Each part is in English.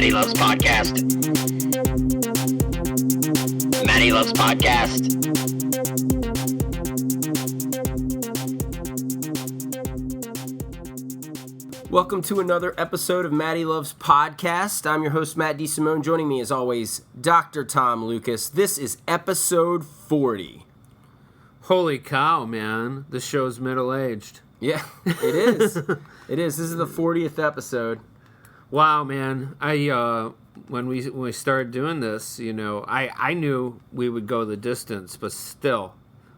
Matty Loves Podcast. Matty Loves Podcast. Welcome to another episode of Matty Loves Podcast. I'm your host, Matt D. Simone. Joining me, as always, Dr. Tom Lucas. This is episode 40. Holy cow, man. This show's middle-aged. Yeah, it is. It is. This is the 40th episode. Wow, man. When we started doing this, I knew we would go the distance, but still,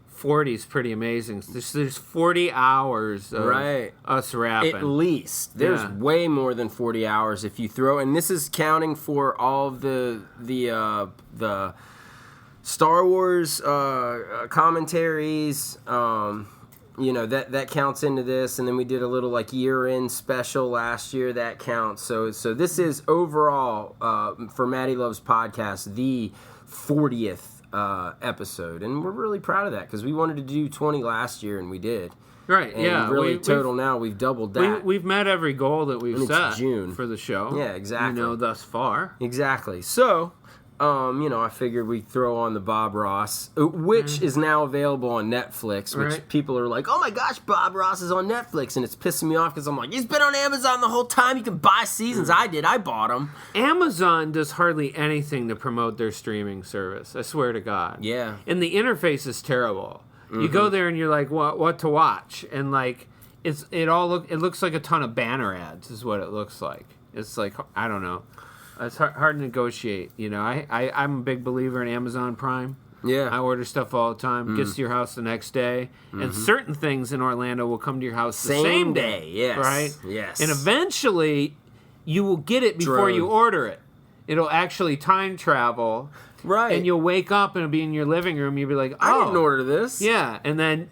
40 is pretty amazing. There's 40 hours of us rapping. At least. There's way more than 40 hours if you throw, and this is counting for all of the Star Wars commentaries. That counts into this, and then we did a little year-end special last year that counts. So this is overall for Matty Loves Podcast the 40th episode, and we're really proud of that because we wanted to do 20 last year and we did. Right. And yeah. Really, total now we've doubled that. We've met every goal that we've set June. For the show. Yeah, exactly. Thus far. Exactly. So. I figured we'd throw on the Bob Ross, which is now available on Netflix, which people are like, oh my gosh, Bob Ross is on Netflix, and it's pissing me off because I'm like, he's been on Amazon the whole time, you can buy seasons. I bought them. Amazon does hardly anything to promote their streaming service, I swear to God. Yeah. And the interface is terrible. You go there and you're like, what to watch? And it looks like a ton of banner ads is what it looks like. It's like, I don't know. It's hard to negotiate, I'm a big believer in Amazon Prime. Yeah. I order stuff all the time. Gets to your house the next day. And certain things in Orlando will come to your house the same day. Yes. Right? Yes. And eventually, you will get it before you order it. It'll actually time travel. Right. And you'll wake up and it'll be in your living room. You'll be like, I didn't order this. Yeah. And then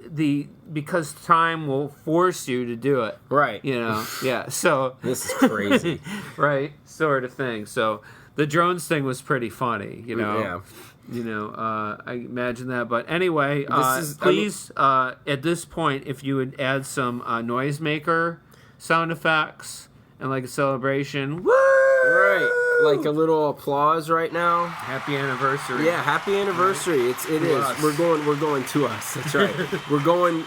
because time will force you to do it. Right. Yeah. So this is crazy. Right. Sort of thing. So the drones thing was pretty funny, Yeah. I imagine that. But anyway, please, at this point, if you would add some noisemaker sound effects and a celebration. Woo! Right. Like a little applause right now. Happy anniversary. Yeah, happy anniversary. It is. Us. We're going to us. That's right. we're going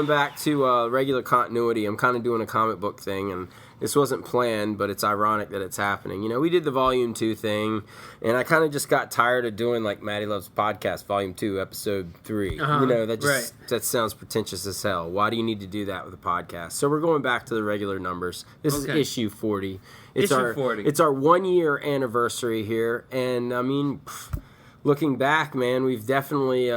back to regular continuity. I'm kind of doing a comic book thing, and this wasn't planned, but it's ironic that it's happening. We did the Volume 2 thing, and I kind of just got tired of doing Matty Loves Podcast Volume 2, Episode 3. That sounds pretentious as hell. Why do you need to do that with a podcast? So we're going back to the regular numbers. This is issue 40. It's issue 40. It's our 1 year anniversary here, and I mean, looking back, man, we've definitely,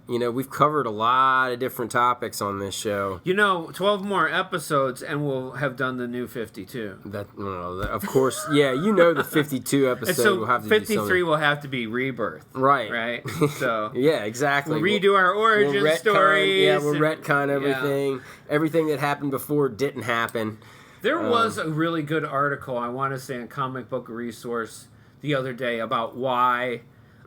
we've covered a lot of different topics on this show. 12 more episodes, and we'll have done the new 52. Of course, yeah, the 52 episode will have to 53 do something. Will have to be rebirth. Right. So yeah, exactly. We'll redo our origin stories. Yeah, we'll retcon everything. Yeah. Everything that happened before didn't happen. There was a really good article, I want to say, on Comic Book Resource the other day about why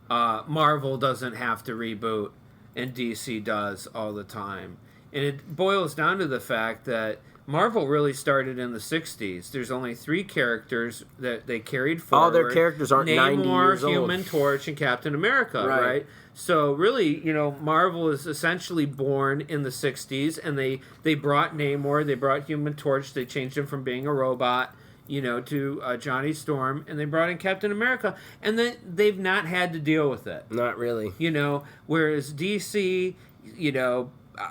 Marvel doesn't have to reboot and DC does all the time. And it boils down to the fact that Marvel really started in the 60s. There's only 3 characters that they carried forward. All their characters aren't 90 years old. Human Torch, and Captain America, right? So really, Marvel is essentially born in the 60s, and they brought Namor, they brought Human Torch, they changed him from being a robot, to Johnny Storm, and they brought in Captain America, and then they've not had to deal with it. Not really. Whereas DC,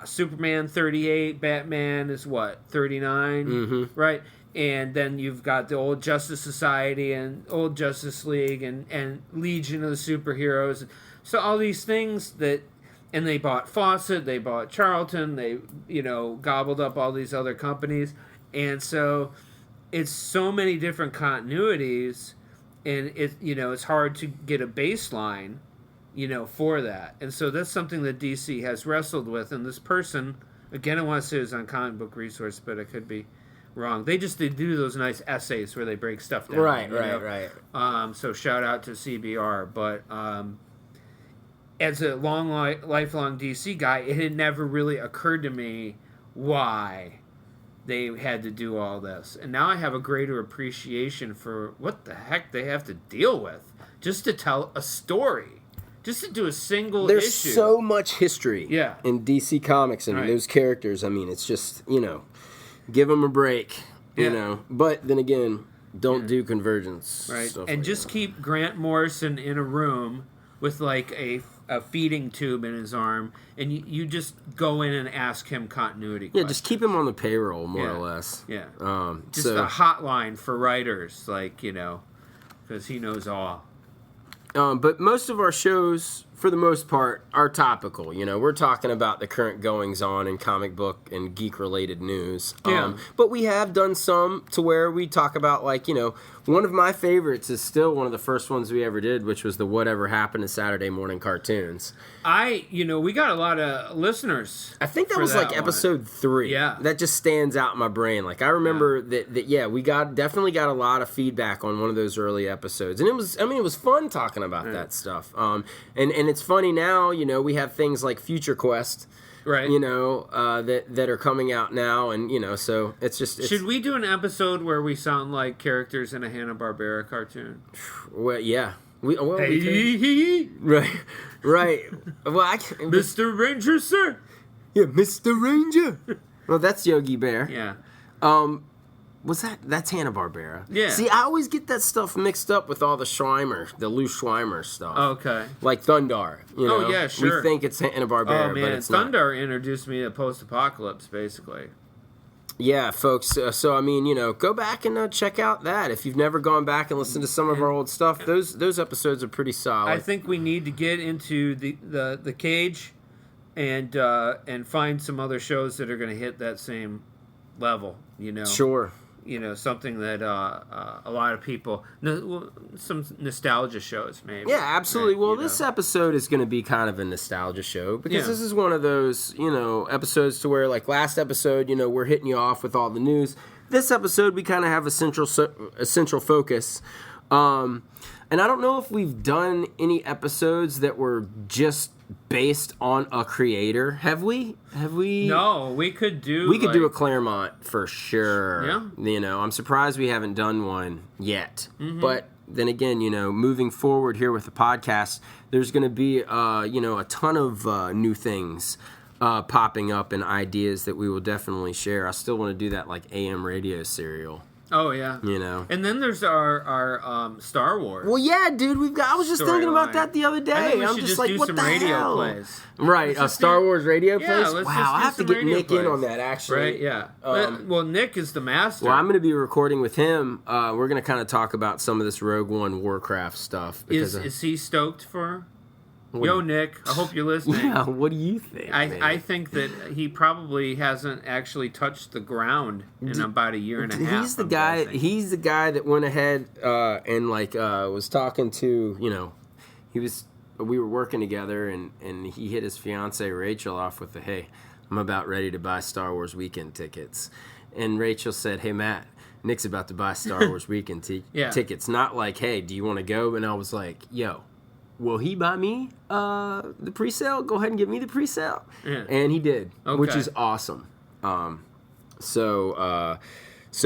Superman 38, Batman is 39, right? And then you've got the old Justice Society and old Justice League and Legion of the Superheroes. So all these things and they bought Fawcett, they bought Charlton, they, gobbled up all these other companies. And so it's so many different continuities, and it's hard to get a baseline, for that. And so that's something that DC has wrestled with. And this person, again, I want to say it was on Comic Book Resource, but it could be wrong. They do those nice essays where they break stuff down. Right. So shout out to CBR. But as a lifelong DC guy, it had never really occurred to me why they had to do all this. And now I have a greater appreciation for what the heck they have to deal with just to tell a story. Just to do a single There's issue. There's so much history in DC Comics and those characters. I mean, it's just, give them a break, you know. But then again, don't do Convergence. Right. And like just that. keep Grant Morrison in a room with like a feeding tube in his arm, and you just go in and ask him continuity questions. Just keep him on the payroll, more or less. Yeah. Just a hotline for writers, because he knows all. But most of our shows, for the most part, are topical. We're talking about the current goings-on in comic book and geek-related news. But we have done some to where we talk about, one of my favorites is still one of the first ones we ever did, which was the Whatever Happened to Saturday Morning Cartoons. We got a lot of listeners. I think that was episode 3. Yeah. That just stands out in my brain. I remember that we definitely got a lot of feedback on one of those early episodes. And it was fun talking about that stuff. And it's funny now, we have things like Future Quest, right? That are coming out now, and so it's just. Should we do an episode where we sound like characters in a Hanna-Barbera cartoon? Well, yeah. Right. Well, I can't, Mr. Ranger, sir. Yeah, Mr. Ranger. Well, that's Yogi Bear. Yeah. That's Hanna-Barbera. Yeah. See, I always get that stuff mixed up with all the Lou Schweimer stuff. Okay. Like Thundar. Oh, yeah, sure. We think it's Hanna-Barbera, but it's Thundar introduced me to post-apocalypse, basically. Yeah, folks. So, go back and check out that. If you've never gone back and listened to some of our old stuff, those episodes are pretty solid. I think we need to get into the cage and find some other shows that are going to hit that same level, Sure. Something that a lot of people, some nostalgia shows, maybe. Yeah, absolutely. Well, this episode is going to be kind of a nostalgia show because this is one of those, episodes to where, like last episode, we're hitting you off with all the news. This episode, we kind of have a central focus. And I don't know if we've done any episodes that were just based on a creator. Have we? No, we could do. We could do a Claremont for sure. Yeah. I'm surprised we haven't done one yet. Mm-hmm. But then again, moving forward here with the podcast, there's going to be a ton of new things popping up and ideas that we will definitely share. I still want to do that like AM radio serial. Oh yeah, and then there's our Star Wars. Well, yeah, dude, I was just thinking about that the other day. I think we I'm should just do what some the radio hell? plays. Right, a Star Wars radio plays. Let's wow, I have to get Nick in on that. Actually, right? Yeah. Well, Nick is the master. Well, I'm going to be recording with him. We're going to kind of talk about some of this Rogue One Warcraft stuff. Is he stoked for? Yo, Nick, I hope you're listening. Yeah, what do you think? I think that he probably hasn't actually touched the ground in about a year and a half. He's the guy. He's the guy that went ahead and was talking to. We were working together, and he hit his fiancee Rachel off with hey, I'm about ready to buy Star Wars weekend tickets, and Rachel said, hey Matt, Nick's about to buy Star Wars weekend tickets. Not like, hey, do you want to go? And I was like, yo. Will he buy me the pre-sale? Go ahead and give me the pre-sale. Yeah. And he did, which is awesome. So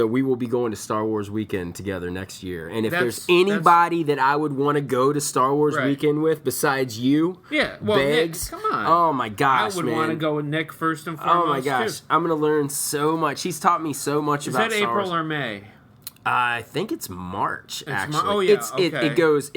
we will be going to Star Wars Weekend together next year. And if there's anybody that I would want to go to Star Wars Weekend with besides you, Beggs, Nick, come on. Oh my gosh, I would want to go with Nick first and foremost. Oh my gosh, I'm going to learn so much. He's taught me so much about Star Wars. Is that April or May? I think it's March, actually. Oh, yeah, It goes.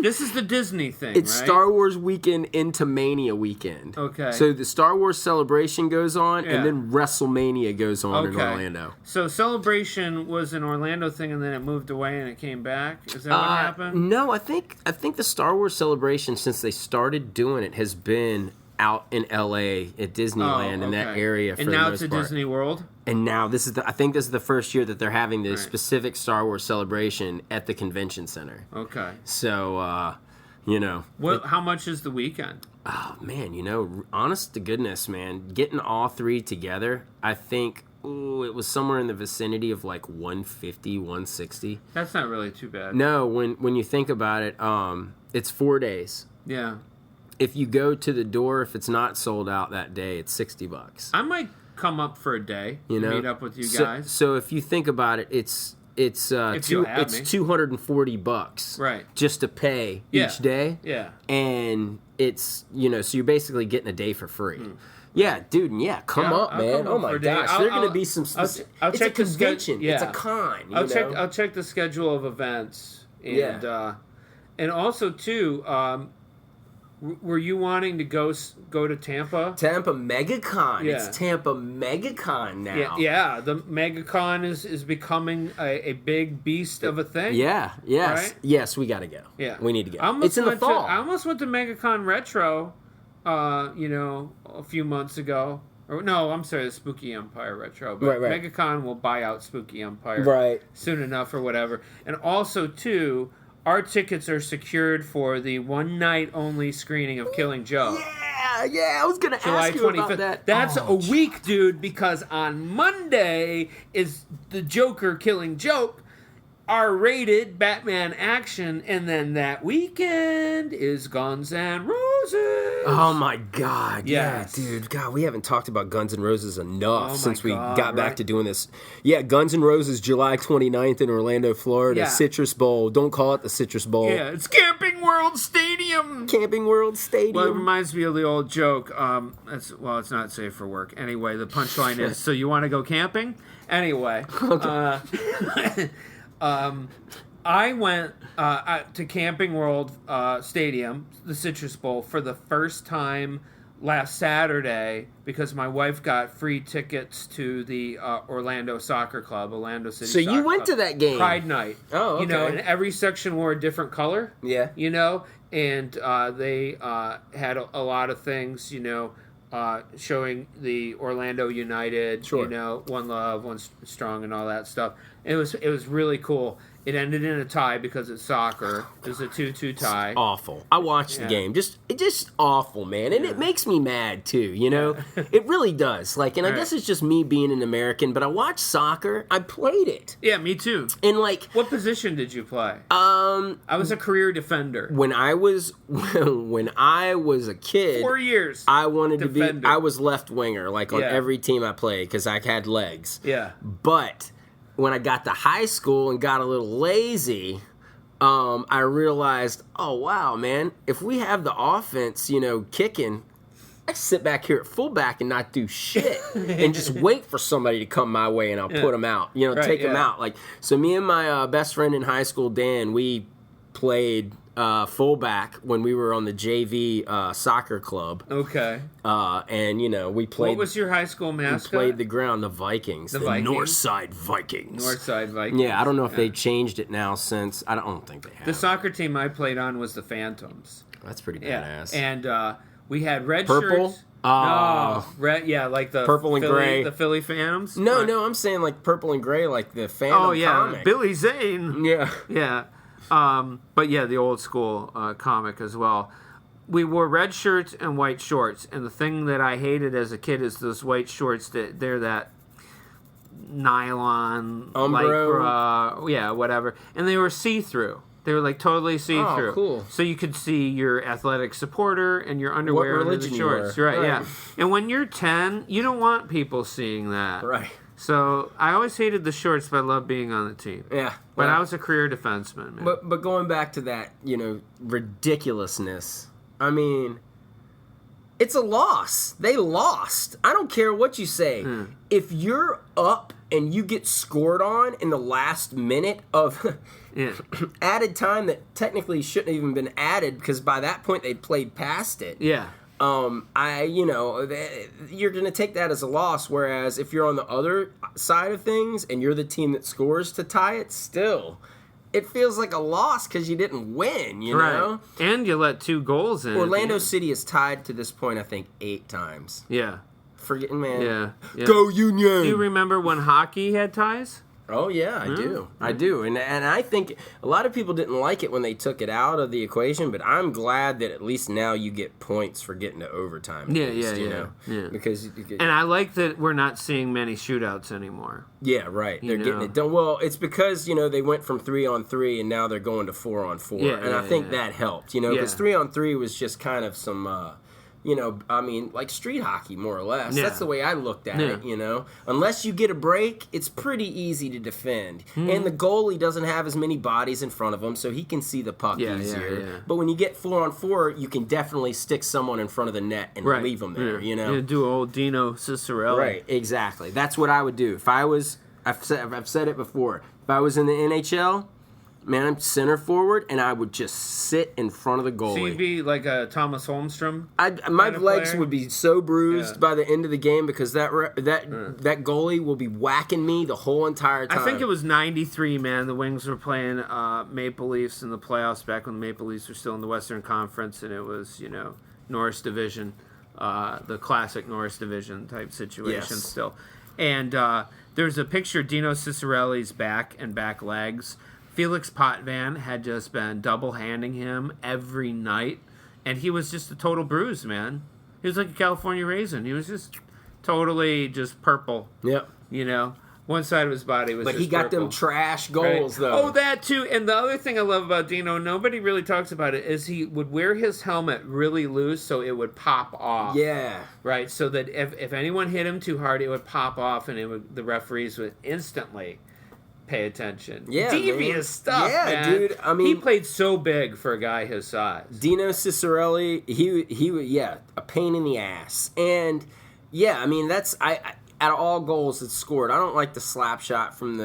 This is the Disney thing, It's right? Star Wars Weekend into Mania Weekend. Okay. So the Star Wars Celebration goes on, and then WrestleMania goes on in Orlando. So Celebration was an Orlando thing, and then it moved away, and it came back? Is that what happened? No, I think the Star Wars Celebration, since they started doing it, has been out in LA at Disneyland in that area for the most part. And now it's a Disney World? And now I think this is the first year that they're having this specific Star Wars celebration at the convention center. Okay. So, how much is the weekend? Oh, man, honest to goodness, man, getting all three together, I think, it was somewhere in the vicinity of like 150, 160. That's not really too bad. No, when you think about it, it's 4 days. Yeah. If you go to the door, if it's not sold out that day, it's $60. I might come up for a day. You know, meet up with you guys. So if you think about it, it's $240 right just to pay each day. Yeah, and it's so you're basically getting a day for free. Yeah, dude, come up, man. Oh my gosh, there are going to be some. I'll it's check a convention. Yeah. It's a con. I'll check the schedule of events, and and also too. Were you wanting to go to Tampa? Tampa MegaCon. Yeah. It's Tampa MegaCon now. Yeah. The MegaCon is becoming a big beast of a thing. Yeah. Yes. Right? Yes. We got to go. Yeah. We need to go. It's in the fall. I almost went to MegaCon Retro. A few months ago. Or no, I'm sorry, the Spooky Empire Retro. But right. MegaCon will buy out Spooky Empire soon enough or whatever. And also too. Our tickets are secured for the one-night-only screening of Killing Joke. Yeah, I was going to ask you about that. That's a week, dude, because on Monday is the Joker Killing Joke, R-rated Batman action, and then that weekend is Guns N' Roses. Oh my God! Yes. Yeah, dude. God, we haven't talked about Guns N' Roses enough since we got back to doing this. Yeah, Guns N' Roses, July 29th in Orlando, Florida. Yeah. Citrus Bowl. Don't call it the Citrus Bowl. Yeah, it's Camping World Stadium. Camping World Stadium. Well, it reminds me of the old joke. It's not safe for work. Anyway, the punchline is, so you want to go camping? Anyway. I went to Camping World Stadium, the Citrus Bowl, for the first time last Saturday because my wife got free tickets to the Orlando Soccer Club, Orlando City So Soccer you went Club. to that game? Pride Night. Oh, okay. And every section wore a different color. Yeah. And they had a lot of things, showing the Orlando United, Sure. One Love, One Strong, and all that stuff. It was really cool. It ended in a tie because it's soccer. It was a 2-2 tie. It's awful. I watched the game. Just awful, man. And it makes me mad too, It really does. I guess it's just me being an American, but I watch soccer. I played it. Yeah, me too. And what position did you play? I was a career defender. When I was a kid, 4 years. I wanted to be. I was left winger, on every team I played because I had legs. Yeah. But when I got to high school and got a little lazy, I realized, oh wow, man, if we have the offense, kicking, I sit back here at fullback and not do shit and just wait for somebody to come my way and I'll put them out, take them out. So me and my best friend in high school, Dan, we played fullback when we were on the JV soccer club. Okay. And we played. What was your high school mascot? We played the ground, the Vikings. The Vikings? Northside Vikings. Northside Vikings. Yeah, I don't know if they've changed it now since. I don't think they have. The soccer team I played on was the Phantoms. That's pretty badass. And we had red Purple? shirts. No, red. Yeah, like the purple and gray. The Philly Phantoms. No, I'm saying purple and gray, like the Phantom comic. Billy Zane. Yeah. Yeah. But yeah, the old school comic as well. We wore red shirts and white shorts, and the thing that I hated as a kid is those white shorts they're that nylon, Umbro. Lycra, whatever, and they were see-through. They were totally see-through. Oh, cool. So you could see your athletic supporter and your underwear under the shorts. You were. Right, yeah. And when you're 10, you don't want people seeing that. Right. So I always hated the shorts, but I loved being on the team. Yeah. But I was a career defenseman, man. But going back to that, ridiculousness. I mean, it's a loss. They lost. I don't care what you say. If you're up and you get scored on in the last minute of added time that technically shouldn't have even been added because by that point they'd played past it. Yeah. You're going to take that as a loss, whereas if you're on the other side of things and you're the team that scores to tie it, still, it feels like a loss because you didn't win, you know? And you let 2 goals in. Orlando City is tied to this point, I think, 8 times. Yeah. Forgetting, man. Yeah. Go Union! Do you remember when hockey had ties? Oh, yeah, I do. And I think a lot of people didn't like it when they took it out of the equation, but I'm glad that at least now you get points for getting to overtime. Yeah. Because and I like that we're not seeing many shootouts anymore. Yeah, right. They're getting it done. Well, it's because, they went from 3-on-3 and now they're going to 4-on-4. I think that helped, because 3-on-3 was just kind of some I mean, like street hockey, more or less. Yeah. That's the way I looked at it, Unless you get a break, it's pretty easy to defend. And the goalie doesn't have as many bodies in front of him, so he can see the puck easier. Yeah. But when you get 4-on-4, you can definitely stick someone in front of the net and leave them there, You do old Dino Cicerelli. Right, exactly. That's what I would do. If I was, I've said it before, if I was in the NHL... Man, I'm center forward, and I would just sit in front of the goalie. So you'd be like a Thomas Holmstrom? My legs would be so bruised by the end of the game because that goalie will be whacking me the whole entire time. I think it was 93, man. The Wings were playing Maple Leafs in the playoffs back when the Maple Leafs were still in the Western Conference, and it was, Norris Division, the classic Norris Division type situation still. And there's a picture of Dino Cicerelli's back and back legs. Felix Potvin had just been double-handing him every night, and he was just a total bruise, man. He was like a California raisin. He was just totally just purple. Yep. One side of his body was But just he got purple. them trash goals, though. Oh, that too. And the other thing I love about Dino, nobody really talks about it, is he would wear his helmet really loose so it would pop off. Yeah. Right, so that if anyone hit him too hard, it would pop off, and the referees would instantly... pay attention. Yeah, devious stuff, man. Dude. I mean, he played so big for a guy his size. Dino Cicerelli, he a pain in the ass, and I mean that's out of all goals that's scored, I don't like the slap shot from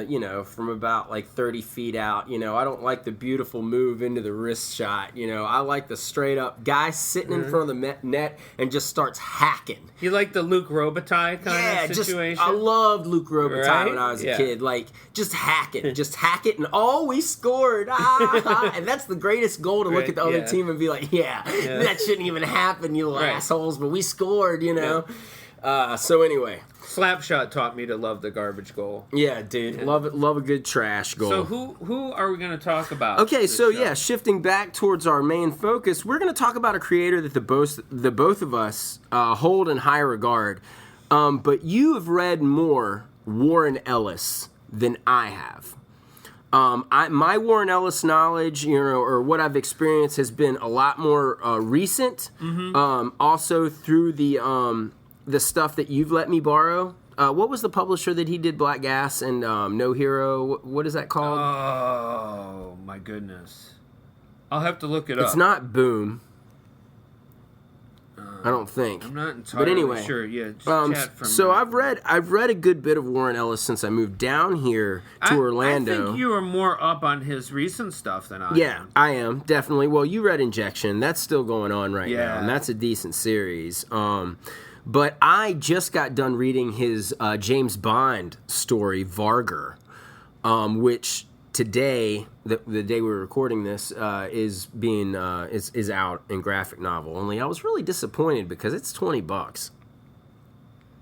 from about like 30 feet out. I don't like the beautiful move into the wrist shot. I like the straight up guy sitting in front of the net and just starts hacking. You like the Luke Robitaille kind of situation? I loved Luke Robitaille when I was a kid. Like, just hack it. And we scored. And that's the greatest goal to look at the other team and be like, that shouldn't even happen, you little assholes, but we scored, So anyway. Slapshot taught me to love the garbage goal. Yeah, dude. Love a good trash goal. So who are we going to talk about? Okay, so shifting back towards our main focus, we're going to talk about a creator that the both of us hold in high regard. But you have read more Warren Ellis than I have. My Warren Ellis knowledge, or what I've experienced, has been a lot more recent. Also through the stuff that you've let me borrow. What was the publisher that he did Black Gas and No Hero? What is that called? Oh, my goodness. I'll have to look it up. It's not Boom. I don't think. I'm not entirely sure. Yeah, just chat for a so minute. I've read a good bit of Warren Ellis since I moved down here to Orlando. I think you are more up on his recent stuff than I am. Yeah, I am, definitely. Well, you read Injection. That's still going on right now, and that's a decent series. But I just got done reading his James Bond story, Varger, which today, the day we were recording this, is being is out in graphic novel. Only I was really disappointed because it's $20.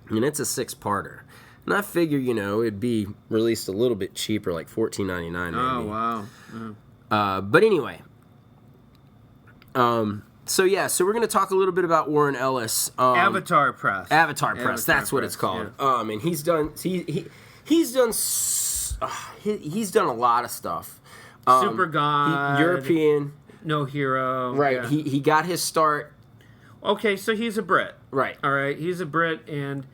I mean, it's a 6-parter, and I figure it'd be released a little bit cheaper, like $14.99 maybe. Oh wow. But anyway. So we're going to talk a little bit about Warren Ellis. Avatar Press. Avatar Press, that's what it's called. Yeah. And he's done he's done a lot of stuff. Super God. European. No Hero. Right. Yeah. He got his start. Okay, so he's a Brit. Right. All right, he's a Brit, and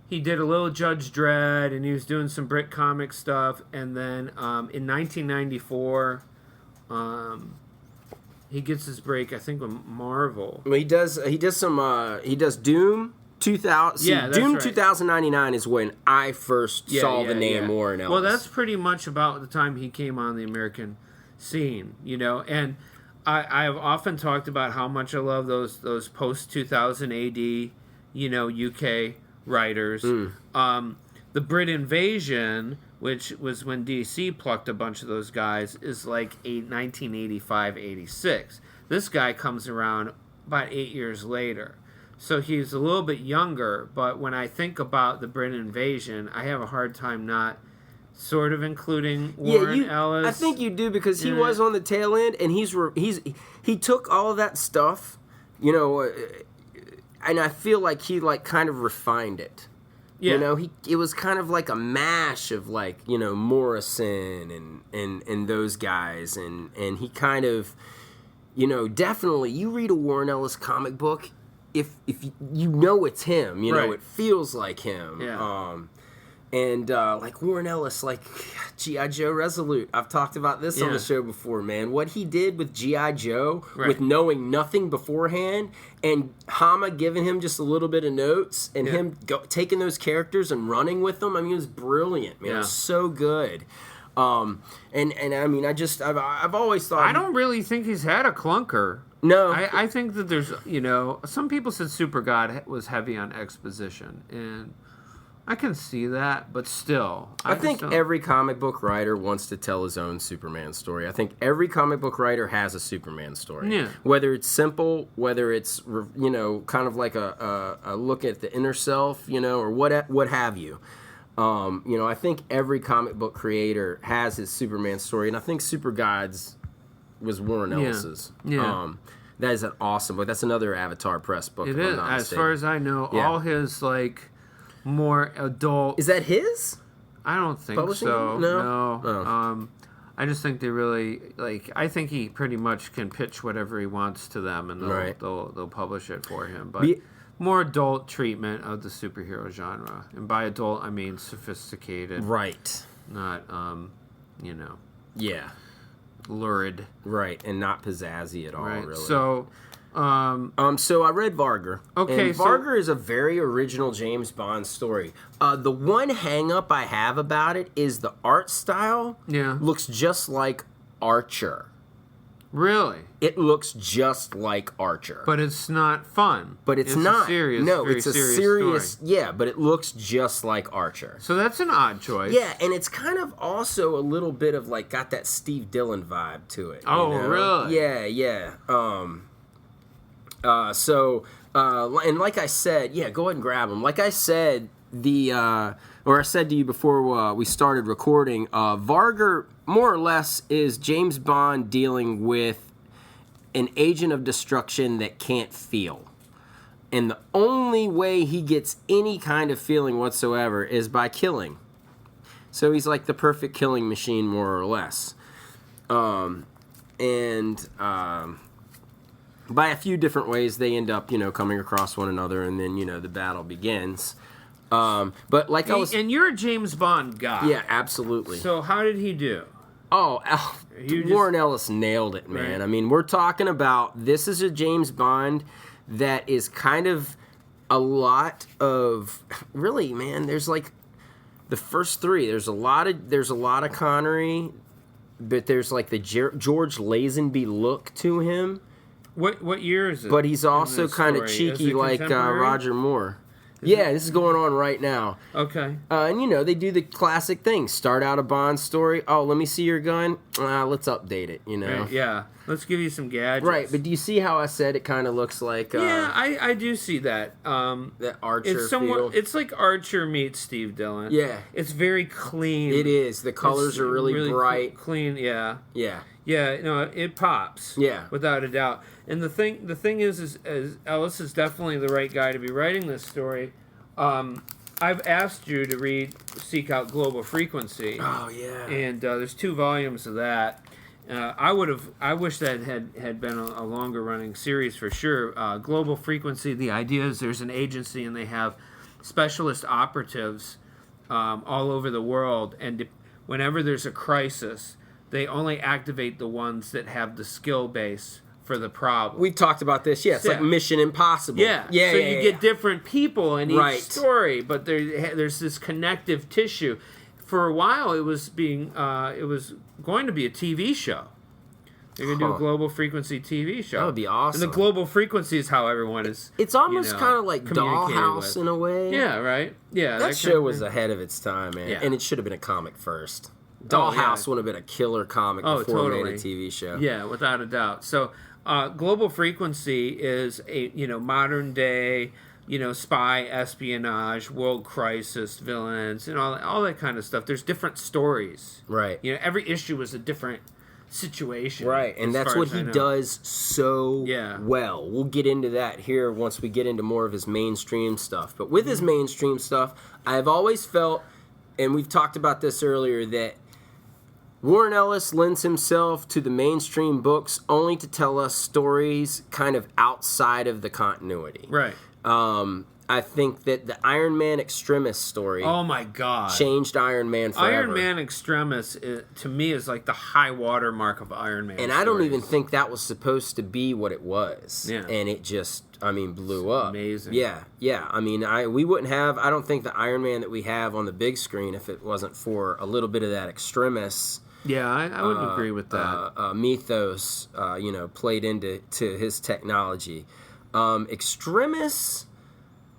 he did a little Judge Dredd, and he was doing some Brit comic stuff, and then in 1994, he gets his break, I think, with Marvel. Well, he does Doom 2000. Yeah, that's Doom right. 2099 is when I first saw the name Warren Ellis. Well, that's pretty much about the time he came on the American scene, and I have often talked about how much I love those post 2000 AD, UK writers. The Brit Invasion, which was when DC plucked a bunch of those guys, is like 1985, 86. This guy comes around about 8 years later. So he's a little bit younger, but when I think about the Brit Invasion, I have a hard time not sort of including Warren Ellis. I think you do, because he was on the tail end, and he took all of that stuff, and I feel like he kind of refined it. Yeah. It was kind of like a mash of Morrison and those guys, and he kind of definitely you read a Warren Ellis comic book, if you know it's him, Right. it feels like him. Yeah. And like Warren Ellis, like G.I. Joe Resolute. I've talked about this on the show before, man. What he did with G.I. Joe, with knowing nothing beforehand, and Hama giving him just a little bit of notes, and him taking those characters and running with them. I mean, it was brilliant, man. It was so good. And I mean, I've always thought... I don't really think he's had a clunker. No. I think that there's, some people said Super God was heavy on exposition, and... I can see that, but still. I think every comic book writer wants to tell his own Superman story. I think every comic book writer has a Superman story. Yeah. Whether it's simple, whether it's, kind of like a look at the inner self, or what have you. I think every comic book creator has his Superman story, and I think Super Gods was Warren Ellis's. Yeah. That is an awesome book. That's another Avatar Press book. It is. As far as I know, all his, more adult. Is that his? I don't think Publishing? so. No. No. I just think they really I think he pretty much can pitch whatever he wants to them, and they'll publish it for him. But more adult treatment of the superhero genre, and by adult I mean sophisticated. Right. Not Yeah. lurid. Right, and not pizzazzy at all. Right. Really. So I read Vargur. Okay, and Vargur is a very original James Bond story. The one hang-up I have about it is the art style looks just like Archer. Really? It looks just like Archer. But it's not fun. But it's not. It's a serious story. Yeah, but it looks just like Archer. So that's an odd choice. Yeah, and it's kind of also a little bit of got that Steve Dillon vibe to it. Oh, really? Yeah. And like I said, go ahead and grab them. Like I said, I said to you before we started recording, Vargur more or less is James Bond dealing with an agent of destruction that can't feel. And the only way he gets any kind of feeling whatsoever is by killing. So he's like the perfect killing machine, more or less. By a few different ways, they end up, coming across one another, and then, the battle begins. But like and you're a James Bond guy. Yeah, absolutely. So how did he do? Warren Ellis nailed it, man. Right. I mean, we're talking about, this is a James Bond that is kind of a lot of, really, man, there's the first three, there's a lot of Connery, but there's the George Lazenby look to him. What year is it? But he's also kind of cheeky like Roger Moore. This is going on right now. Okay. And, they do the classic thing. Start out a Bond story. Oh, let me see your gun. Let's update it, Right, yeah. Let's give you some gadgets. Right, but do you see how I said it kind of looks like... I do see that. That Archer feel. It's like Archer meets Steve Dillon. Yeah. It's very clean. It is. The colors are really bright. Clean, yeah. Yeah. Yeah, it pops. Yeah. Without a doubt. And the thing is Ellis is definitely the right guy to be writing this story. I've asked you to seek out Global Frequency. Oh, yeah. And there's 2 volumes of that. I wish that had been a longer running series for sure. Global Frequency, the idea is there's an agency and they have specialist operatives all over the world, and whenever there's a crisis, they only activate the ones that have the skill base for the problem. We talked about this, it's like Mission Impossible. Yeah, so you get different people in each story, but there's this connective tissue. For a while, it was going to be a TV show. They're going to do a Global Frequency TV show. That would be awesome. And the Global Frequency is how everyone is. It's almost kind of like Dollhouse in a way. Yeah, right? Yeah. That show was ahead of its time, man. Yeah. And it should have been a comic first. Dollhouse would have been a killer comic before it made a TV show. Yeah, without a doubt. So, Global Frequency is a modern day, spy, espionage, world crisis, villains, and all that kind of stuff. There's different stories. Right. Every issue is a different situation. Right, and that's what he does so well. We'll get into that here once we get into more of his mainstream stuff. But with his mainstream stuff, I've always felt, and we've talked about this earlier, that Warren Ellis lends himself to the mainstream books only to tell us stories kind of outside of the continuity. Right. I think that the Iron Man Extremis story Oh my God. changed Iron Man forever. Iron Man Extremis, to me, is like the high water mark of Iron Man. And I don't even think that was supposed to be what it was. Yeah. And it just, blew up. Amazing. Yeah. We wouldn't have, I don't think the Iron Man that we have on the big screen if it wasn't for a little bit of that Extremis. Yeah, I would agree with that. Mythos, played into his technology. Extremis,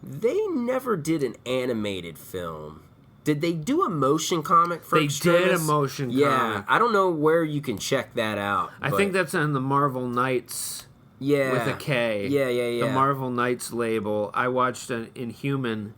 they never did an animated film. Did they do a motion comic for Extremis? They did a motion comic. Yeah, I don't know where you can check that out. I think that's on the Marvel Knights. Yeah. With a K. Yeah. The Marvel Knights label. I watched an Inhuman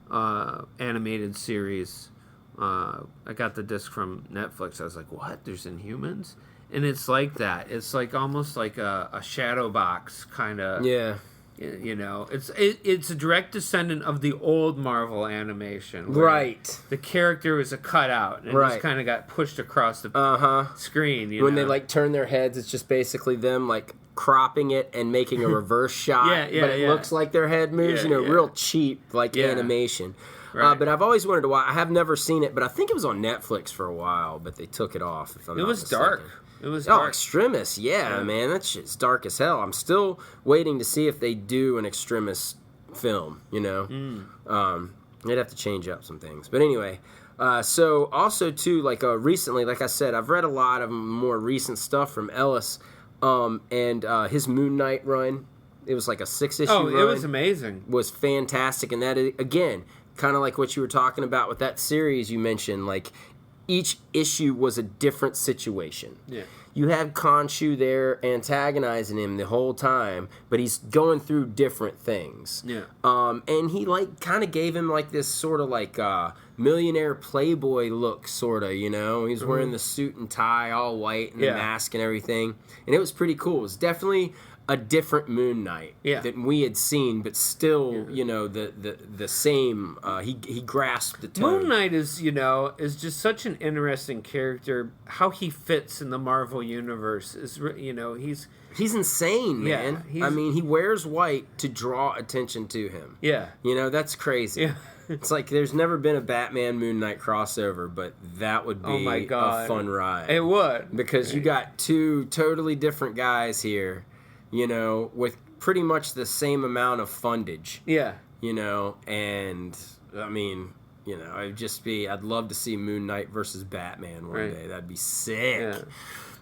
animated series. I got the disc from Netflix. I was like, what? There's Inhumans? And it's like that. It's like almost like a shadow box kind of. Yeah. It's a direct descendant of the old Marvel animation. Right. The character was a cutout and just kind of got pushed across the screen. When they turn their heads, it's just basically them cropping it and making a reverse shot. But it looks like their head moves. Real cheap animation. Right. But I've always wanted to watch. I have never seen it, but I think it was on Netflix for a while. But they took it off. If I'm not mistaken. Dark. It was dark. Extremis, man, that shit's dark as hell. I'm still waiting to see if they do an Extremis film. They'd have to change up some things, but anyway. So also too, recently, like I said, I've read a lot of more recent stuff from Ellis, and his Moon Knight run. It was like a 6-issue run. It was amazing. Was fantastic, and that is, again, kind of like what you were talking about with that series you mentioned, each issue was a different situation. Yeah. You had Khonshu there antagonizing him the whole time, but he's going through different things. Yeah. And he kind of gave him this sort of millionaire playboy look, sort of, He's wearing the suit and tie, all white, and the mask and everything. And it was pretty cool. It was definitely a different Moon Knight than we had seen, but still, the same. He grasped the tone. Moon Knight is just such an interesting character. How he fits in the Marvel universe is, he's insane, man. Yeah, he wears white to draw attention to him. Yeah, that's crazy. Yeah. It's there's never been a Batman Moon Knight crossover, but that would be a fun ride. It would, because you got two totally different guys here. With pretty much the same amount of fundage. Yeah. And I'd love to see Moon Knight versus Batman one day. That'd be sick. Yeah.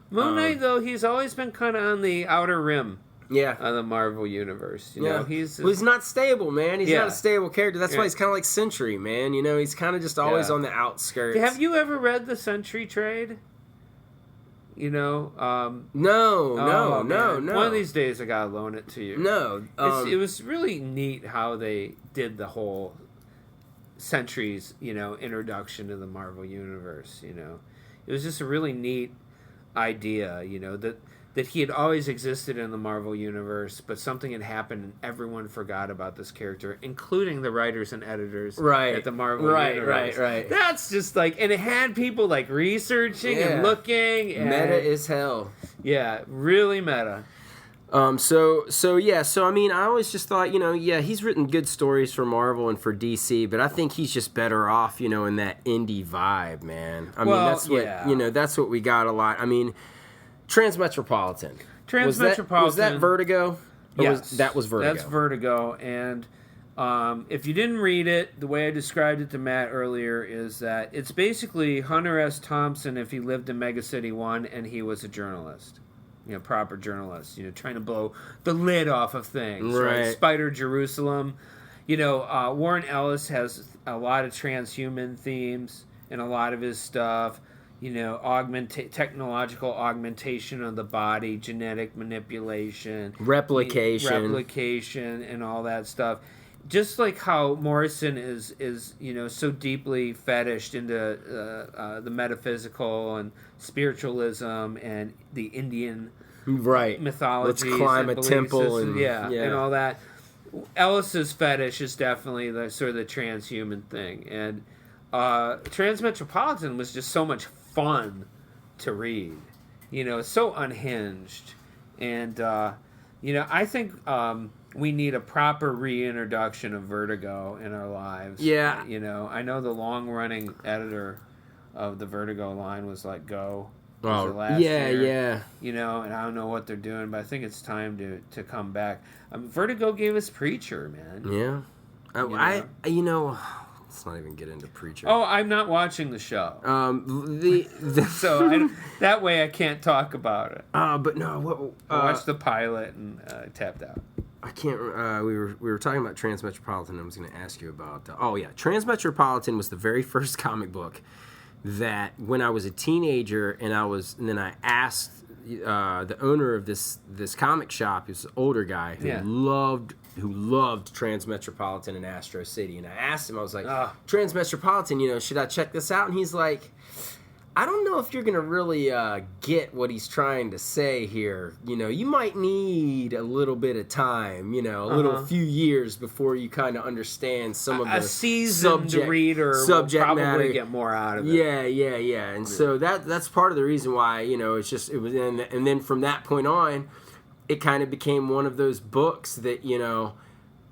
Moon Knight, though, he's always been kind of on the outer rim. Yeah. Of the Marvel universe. He's not stable, man. He's not a stable character. That's why he's kind of like Sentry, man. He's kind of just always on the outskirts. Have you ever read the Sentry trade? No. One of these days I gotta loan it to you. No. It was really neat how they did the whole Sentry's, introduction to the Marvel universe, It was just a really neat idea, that he had always existed in the Marvel universe, but something had happened and everyone forgot about this character, including the writers and editors at the Marvel universe. Right. That's just and it had people researching and looking. And, meta is hell. Yeah, really meta. So I always just thought, he's written good stories for Marvel and for DC, but I think he's just better off, in that indie vibe, man. That's what we got a lot. Transmetropolitan. Was that Vertigo? Yes. That was Vertigo. That's Vertigo. And if you didn't read it, the way I described it to Matt earlier is that it's basically Hunter S. Thompson if he lived in Mega City 1 and he was a journalist. Proper journalist. Trying to blow the lid off of things. Right. Spider Jerusalem. Warren Ellis has a lot of transhuman themes in a lot of his stuff. Technological augmentation of the body, genetic manipulation, replication, and all that stuff. Just like how Morrison is so deeply fetished into the metaphysical and spiritualism and the Indian mythology. Let's climb a temple and all that. Ellis's fetish is definitely the sort of the transhuman thing, and Transmetropolitan was just so much fun to read. You know, it's so unhinged. And, you know, I think we need a proper reintroduction of Vertigo in our lives. Yeah. You know, I know the long-running editor of the Vertigo line was like, go. Was it last year? Yeah. You know, and I don't know what they're doing, but I think it's time to come back. Vertigo gave us Preacher, man. Yeah. You know, let's not even get into Preacher. Oh, I'm not watching the show. So that way I can't talk about it. But no, I watched the pilot and tapped out. I can't. We were talking about Transmetropolitan. I was going to ask you about. Transmetropolitan was the very first comic book that when I was a teenager, and then I asked the owner of this comic shop, who's an older guy who loved Transmetropolitan and Astro City, and I asked him, I was like, Transmetropolitan, you know, should I check this out? And he's like, I don't know if you're going to really get what he's trying to say here. You know, you might need a little bit of time, you know, a little few years before you kind of understand some of the seasoned reader subject will probably matter. Get more out of it. Yeah. And so that's part of the reason why, you know, and then from that point on, it kind of became one of those books that, you know,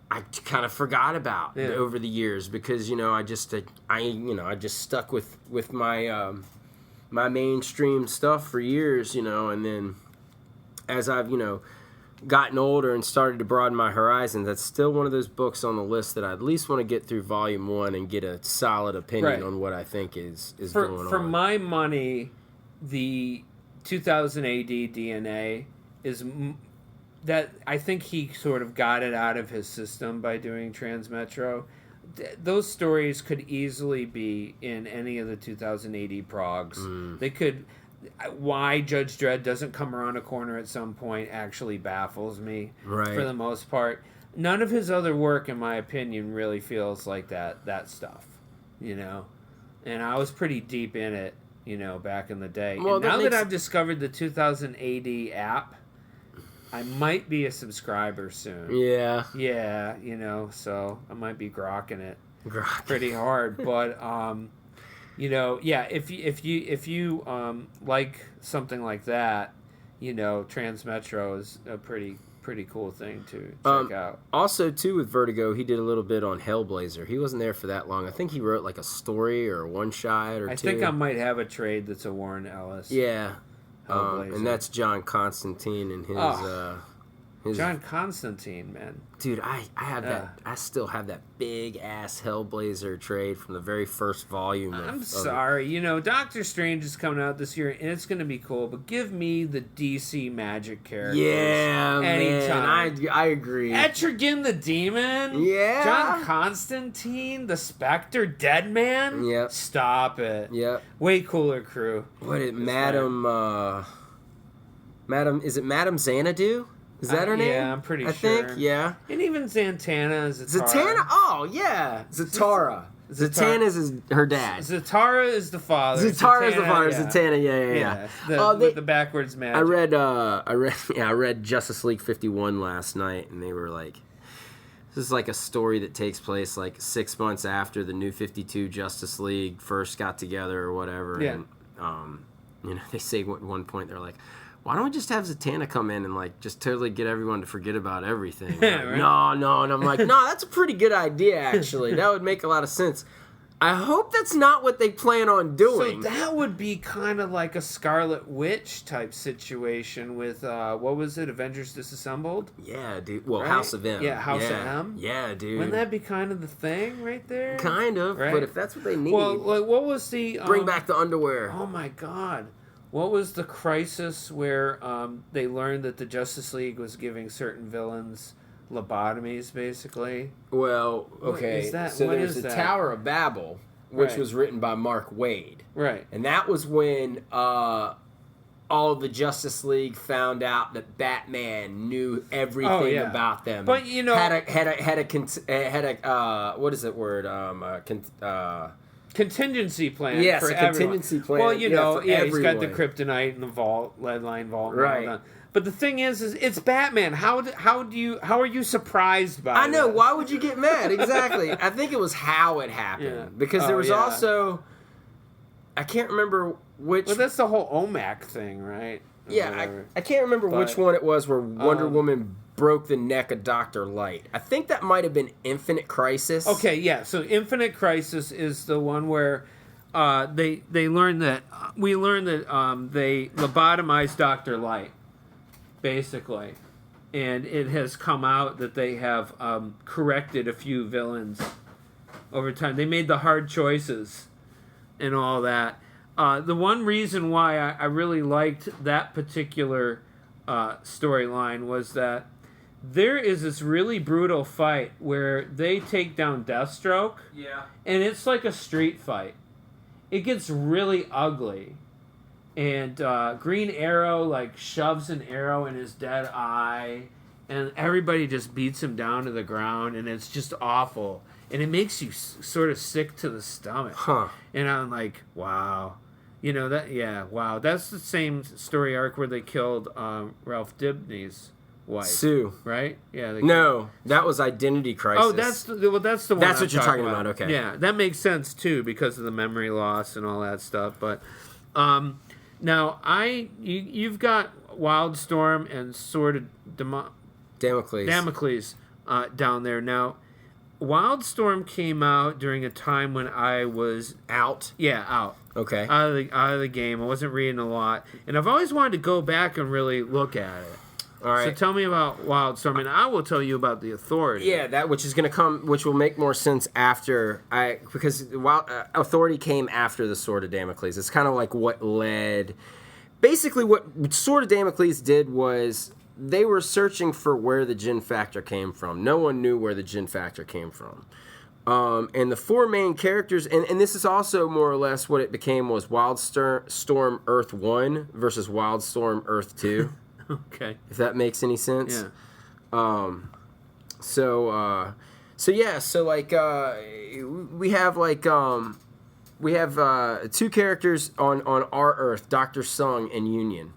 I kind of forgot about over the years because, you know, I just stuck with my my mainstream stuff for years, you know, and then as I've, you know, gotten older and started to broaden my horizons, that's still one of those books on the list that I at least want to get through volume 1 and get a solid opinion on what I think is going on. For my money, the 2000 AD DNA is that I think he sort of got it out of his system by doing Transmetro. Those stories could easily be in any of the 2000 AD progs. They could. Why Judge Dredd doesn't come around a corner at some point actually baffles me. Right. For the most part, none of his other work, in my opinion, really feels like that stuff. You know, and I was pretty deep in it, you know, back in the day. Well, and now that I've discovered the 2000 AD app, I might be a subscriber soon. Yeah. Yeah, you know, so I might be grokking it pretty hard. But, you know, yeah, if you like something like that, you know, Transmetro is a pretty cool thing to check out. Also, too, with Vertigo, he did a little bit on Hellblazer. He wasn't there for that long. I think he wrote like a story or a one-shot or two. I think I might have a trade that's a Warren Ellis. Yeah. And that's John Constantine and his John Constantine, man. Dude, I have that. I still have that big ass Hellblazer trade from the very first volume. I'm sorry, you know, Doctor Strange is coming out this year, and it's going to be cool. But give me the DC Magic characters. Yeah, anytime. Man, I agree. Etrigan the Demon. Yeah. John Constantine, the Spectre, Deadman. Yep. Stop it. Yep. Way cooler crew. What is Madam? Is it Madam Xanadu? Is that her name? Yeah, I'm pretty sure. I think, yeah. And even Zatanna is Zatanna? Oh, yeah. Zatara. Zatanna is her dad. Zatara is the father. Zatara is the father. Yeah. Zatanna, yeah. With the backwards magic. I read Justice League 51 last night, and they were like, this is like a story that takes place like 6 months after the New 52 Justice League first got together or whatever. Yeah. And, you know, they say at one point, they're like, why don't we just have Zatanna come in and like just totally get everyone to forget about everything? Yeah, like, right? No. And I'm like, no, that's a pretty good idea, actually. That would make a lot of sense. I hope that's not what they plan on doing. So that would be kind of like a Scarlet Witch type situation with, what was it, Avengers Disassembled? Yeah, dude. Well, right? House of M. Yeah, House of M. Yeah, dude. Wouldn't that be kind of the thing right there? Kind of, right? But if that's what they need. Well, like, what was the... bring back the underwear. Oh, my God. What was the crisis where they learned that the Justice League was giving certain villains lobotomies, basically? Well, okay. So there's the Tower of Babel, which was written by Mark Waid. Right. And that was when all of the Justice League found out that Batman knew everything about them. But, you know... Had a what is that word? Contingency plan. Yes, for a contingency plan. Well, you know, he's got the kryptonite and the vault, lead line vault, and all that. But the thing is it's Batman. How are you surprised by? I know. This? Why would you get mad? Exactly. I think it was how it happened because there was also I can't remember which. Well, that's the whole OMAC thing, right? Yeah, I can't remember which one it was where Wonder Woman broke the neck of Dr. Light. I think that might have been Infinite Crisis. Okay, yeah. So Infinite Crisis is the one where they learn that they lobotomized Dr. Light, basically, and it has come out that they have corrected a few villains over time. They made the hard choices and all that. The one reason why I really liked that particular storyline was that there is this really brutal fight where they take down Deathstroke. Yeah. And it's like a street fight. It gets really ugly. And Green Arrow, like, shoves an arrow in his dead eye. And everybody just beats him down to the ground. And it's just awful. And it makes you sort of sick to the stomach. Huh. And I'm like, wow. You know, wow. That's the same story arc where they killed Ralph Dibny's wife. Sue. Right? Yeah. No, that was Identity Crisis. Oh, that's the one. That's what you're talking about. Okay. Yeah, that makes sense too because of the memory loss and all that stuff. But now you've got Wildstorm and Sword of Damocles down there. Now, Wildstorm came out during a time when I was out. Yeah, out. Okay. Out of the game. I wasn't reading a lot, and I've always wanted to go back and really look at it. All right. So tell me about Wildstorm, and I will tell you about the Authority. Yeah, that which will make more sense after because Authority came after the Sword of Damocles. It's kind of like what led. Basically, what Sword of Damocles did was they were searching for where the Jinn Factor came from. No one knew where the Jinn Factor came from. And the four main characters, and this is also more or less what it became, was Wildstorm Earth 1 versus Wildstorm Earth 2. Okay. If that makes any sense. Yeah. So we have two characters on our Earth, Dr. Sung and Union.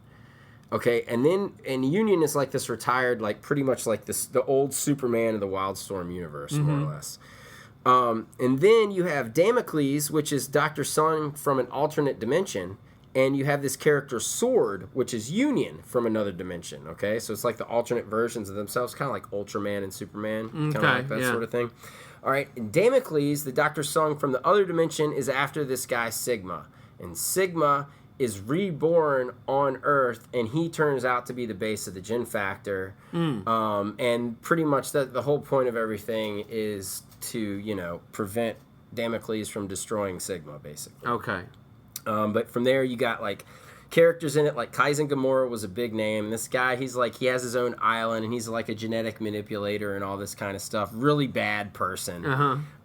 Okay, and Union is like this retired, like pretty much like the old Superman of the Wildstorm universe, more or less. And then you have Damocles, which is Dr. Sung from an alternate dimension, and you have this character Sword, which is Union from another dimension. Okay, so it's like the alternate versions of themselves, kind of like Ultraman and Superman, kind of like that sort of thing. All right, and Damocles, the Dr. Sung from the other dimension, is after this guy Sigma, and Sigma is reborn on Earth, and he turns out to be the base of the Jinn Factor. And pretty much the whole point of everything is to, prevent Damocles from destroying Sigma, basically. Okay. But from there, you got, like, characters in it, like Kaizen Gamora was a big name. This guy, he has his own island, and he's like a genetic manipulator and all this kind of stuff. Really bad person.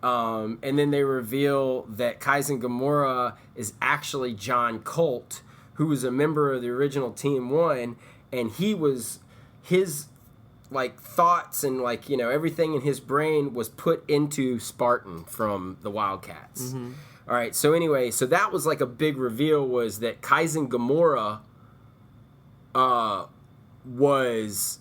And then they reveal that Kaizen Gamora is actually John Colt, who was a member of the original Team 1, and his like thoughts and like everything in his brain was put into Spartan from the Wildcats. All right, so anyway, so that was like a big reveal, was that Kaizen Gamora was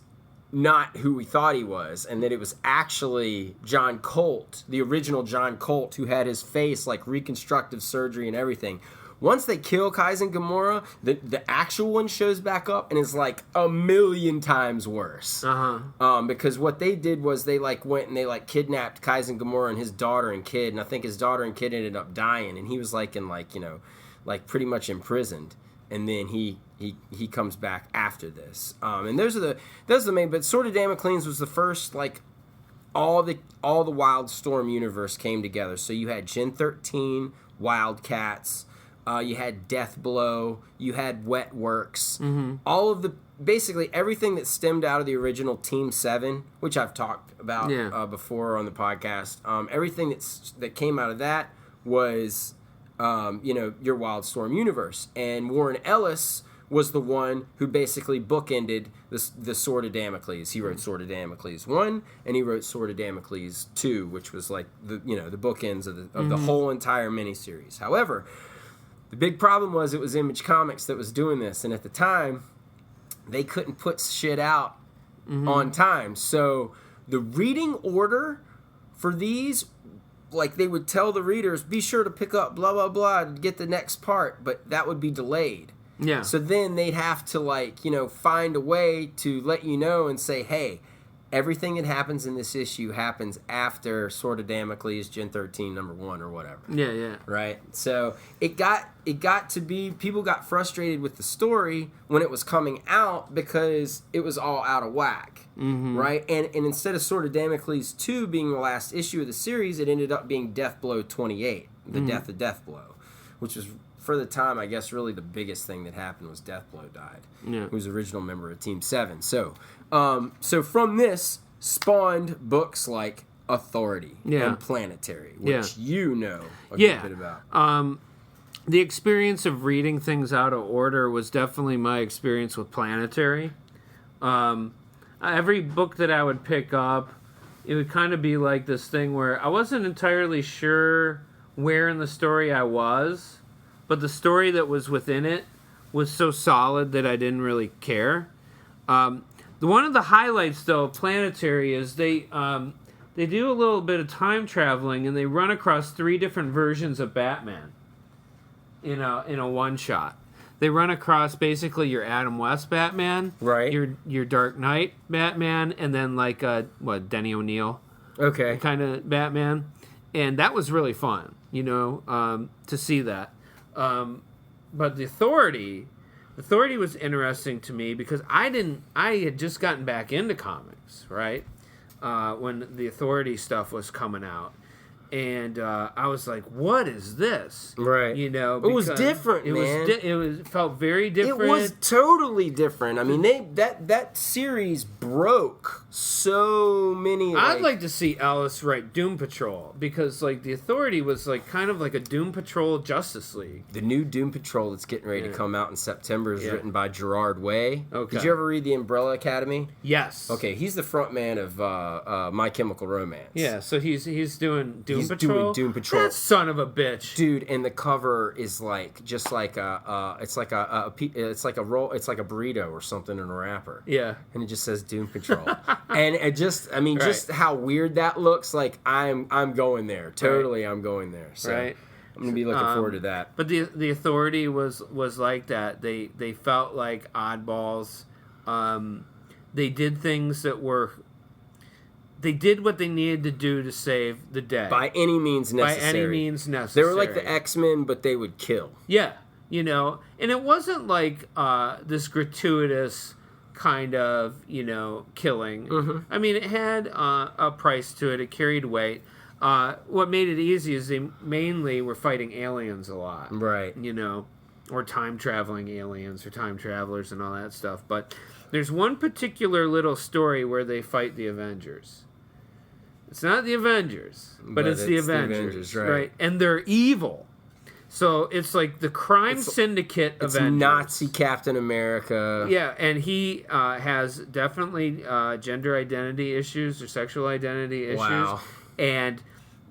not who we thought he was, and that it was actually John Colt, the original John Colt, who had his face like reconstructive surgery and everything. Once they kill Kaizen Gamora, the actual one shows back up and is like 1,000,000 times worse. Because what they did was they like went and they like kidnapped Kaizen Gamora and his daughter and kid, and I think his daughter and kid ended up dying, and he was like in like like pretty much imprisoned, and then he comes back after this. And those are the main. But Sword of Damocles was the first like all the Wildstorm universe came together. So you had Gen 13, Wildcats. You had Death Blow, you had Wet Works, all of basically everything that stemmed out of the original Team 7, which I've talked about before on the podcast. Everything that came out of that was, your Wildstorm universe. And Warren Ellis was the one who basically bookended the Sword of Damocles. He wrote Sword of Damocles 1, and he wrote Sword of Damocles 2, which was like the bookends of the whole entire miniseries. However, the big problem was it was Image Comics that was doing this, and at the time, they couldn't put shit out on time. So the reading order for these like they would tell the readers, be sure to pick up blah blah blah to get the next part, but that would be delayed. Yeah. So then they'd have to, like, you know, find a way to let you know and say, hey, everything that happens in this issue happens after Sword of Damocles, Gen 13, number 1 or whatever. Yeah. Right? So it got to be, people got frustrated with the story when it was coming out because it was all out of whack. Mm-hmm. Right? And instead of Sword of Damocles 2 being the last issue of the series, it ended up being Death Blow 28, the Death of Death Blow, which was, for the time, I guess, really the biggest thing that happened was Deathblow died. Yeah. Who was the original member of Team 7. So from this spawned books like Authority and Planetary, which you know a good bit about. The experience of reading things out of order was definitely my experience with Planetary. Every book that I would pick up, it would kind of be like this thing where I wasn't entirely sure where in the story I was, but the story that was within it was so solid that I didn't really care. One of the highlights, though, of Planetary is they do a little bit of time traveling, and they run across 3 different versions of Batman in a one-shot. They run across basically your Adam West Batman, right? Your Dark Knight Batman, and then like Denny O'Neil, kind of Batman, and that was really fun, to see that. But the Authority was interesting to me because I had just gotten back into comics, right? When the Authority stuff was coming out. And I was like, what is this? Right. It was different, man. It felt very different. It was totally different. I mean, that series broke so many. I'd like to see Ellis write Doom Patrol because, like, the Authority was like kind of like a Doom Patrol Justice League. The new Doom Patrol that's getting ready to come out in September is written by Gerard Way. Okay. Did you ever read The Umbrella Academy? Yes. Okay, he's the front man of My Chemical Romance. Yeah, so he's doing Doom He's Patrol. Doing Doom Patrol. That son of a bitch, dude. And the cover is like it's like a burrito or something in a wrapper. Yeah, and it just says Doom Patrol. And it just, I mean, just how weird that looks. Like I'm going there. Totally, I'm going there. So I'm gonna be looking forward to that. But the Authority was like that. They felt like oddballs. They did things that were. They did what they needed to do to save the day. By any means necessary. They were like the X-Men, but they would kill. Yeah, and it wasn't like this gratuitous kind of, killing. Mm-hmm. I mean, it had a price to it. It carried weight. What made it easy is they mainly were fighting aliens a lot. Right. Or time-traveling aliens or time travelers and all that stuff. But there's one particular little story where they fight the Avengers. It's not the Avengers, but it's the Avengers, right? And they're evil. So it's like the crime syndicate Avengers. It's Nazi Captain America. Yeah, and he has definitely gender identity issues or sexual identity issues. Wow. And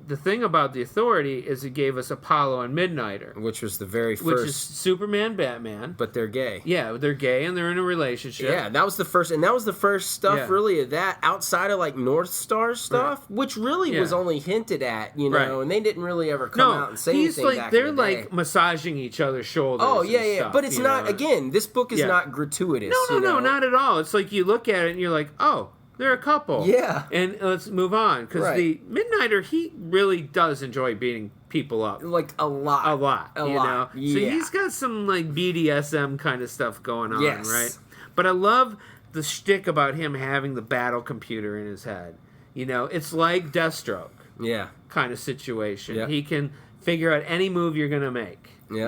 the thing about the Authority is it gave us Apollo and Midnighter. Which was the very first. Which is Superman, Batman. But they're gay. Yeah, they're gay and they're in a relationship. Yeah, that was the first stuff really of that outside of like North Star stuff, which really was only hinted at, and they didn't really ever come out and say anything back they're in the day. like massaging each other's shoulders. Oh, yeah, and stuff, but it's not, again, this book is not gratuitous. No, not at all. It's like you look at it and you're like, oh, they're a couple. Yeah. And let's move on. Because the Midnighter, he really does enjoy beating people up. Like a lot. A lot. Yeah. So he's got some like BDSM kind of stuff going on, right? But I love the shtick about him having the battle computer in his head. It's like Deathstroke. Yeah. Kind of situation. Yeah. He can figure out any move you're going to make. Yeah.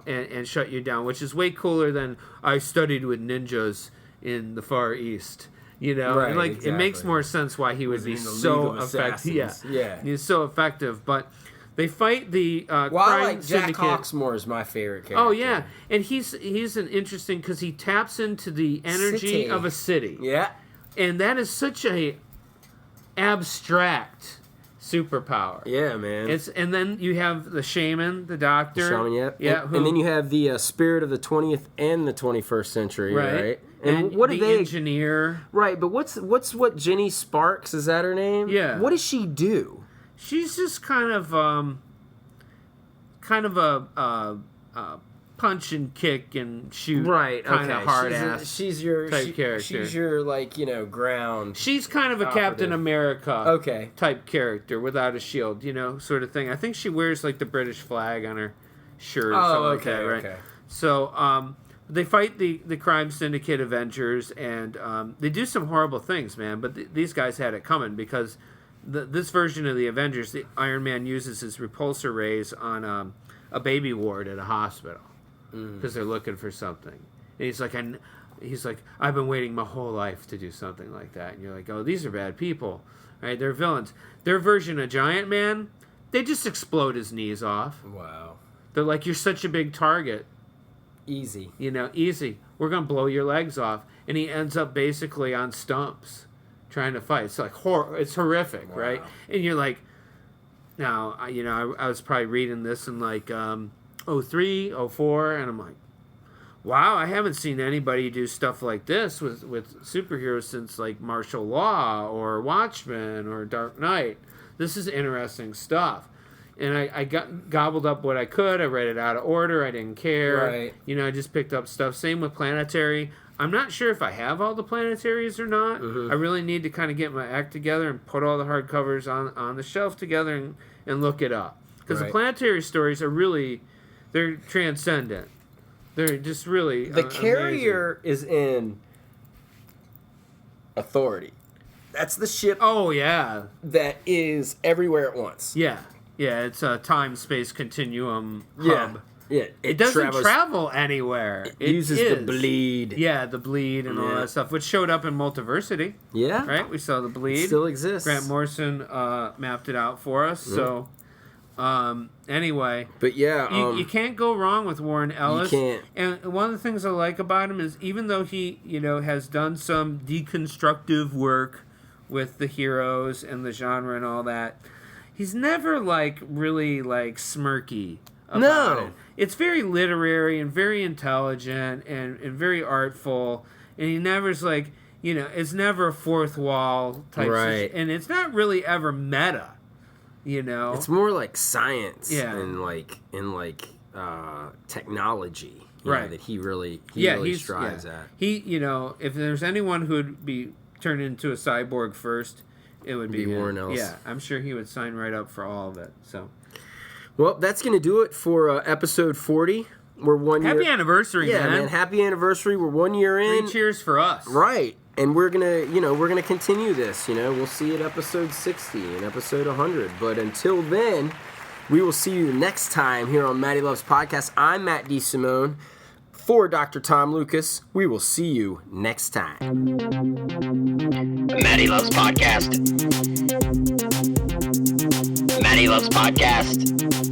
And shut you down, which is way cooler than I studied with ninjas in the Far East. Right, like exactly. It makes more sense why he would be so effective. Yeah, he's so effective. But they fight the crime I like syndicate. Jack Hawksmoor is my favorite character. Oh yeah, and he's an interesting because he taps into the energy of a city. Yeah, and that is such a abstract superpower. Yeah, man. And then you have the shaman, the doctor. The shaman, yeah. And then you have the spirit of the 20th and the 21st century, right? And what do they engineer? Right, but what's Jenny Sparks? Is that her name? Yeah. What does she do? she's just kind of a punch and kick and shoot kind of hard ass. She's your type character. She's your ground. She's kind of a Captain America type character without a shield, sort of thing. I think she wears like the British flag on her shirt or something like that, right? Okay. So they fight the crime syndicate Avengers, and they do some horrible things, man. But these guys had it coming because this version of the Avengers, the Iron Man uses his repulsor rays on a baby ward at a hospital. Because they're looking for something, and he's like, I've been waiting my whole life to do something like that. And you're like, oh, these are bad people, right? They're villains. Their version of Giant Man, they just explode his knees off. Wow. They're like, you're such a big target. Easy. Easy. We're gonna blow your legs off, and he ends up basically on stumps, trying to fight. It's like it's horrific, right? And you're like, now, I was probably reading this in like 03, 04, and I'm like, wow, I haven't seen anybody do stuff like this with superheroes since like Martial Law or Watchmen or Dark Knight. This is interesting stuff. And I gobbled up what I could. I read it out of order. I didn't care. Right. I just picked up stuff. Same with Planetary. I'm not sure if I have all the Planetaries or not. I really need to kind of get my act together and put all the hardcovers on the shelf together and look it up. Because the Planetary stories are really... They're transcendent. They're just really the carrier is in Authority. That's the ship. Oh yeah, that is everywhere at once. Yeah. It's a time-space continuum hub. Yeah. It doesn't travel anywhere. It uses the bleed. Yeah, the bleed and all that stuff, which showed up in Multiversity. Yeah. Right. We saw the bleed. It still exists. Grant Morrison mapped it out for us. So. Anyway, but yeah, you can't go wrong with Warren Ellis. You can't. And one of the things I like about him is even though he, has done some deconstructive work with the heroes and the genre and all that, he's never really smirky about it. It's very literary and very intelligent and very artful, and he never's it's never a fourth wall type, right? And it's not really ever meta. It's more like science and technology, right? That he really strives at. He, if there's anyone who'd be turned into a cyborg first, it would be Warren Ellis. Yeah, I'm sure he would sign right up for all of it. So, well, that's gonna do it for episode 40. We're 1 year. Happy anniversary, man! Happy anniversary. We're 1 year in. 3 cheers for us, right? And we're gonna continue this. We'll see at episode 60 and episode 100. But until then, we will see you next time here on Matty Loves Podcast. I'm Matt D. Simone. For Dr. Tom Lucas, we will see you next time. Matty Loves Podcast. Matty Loves Podcast.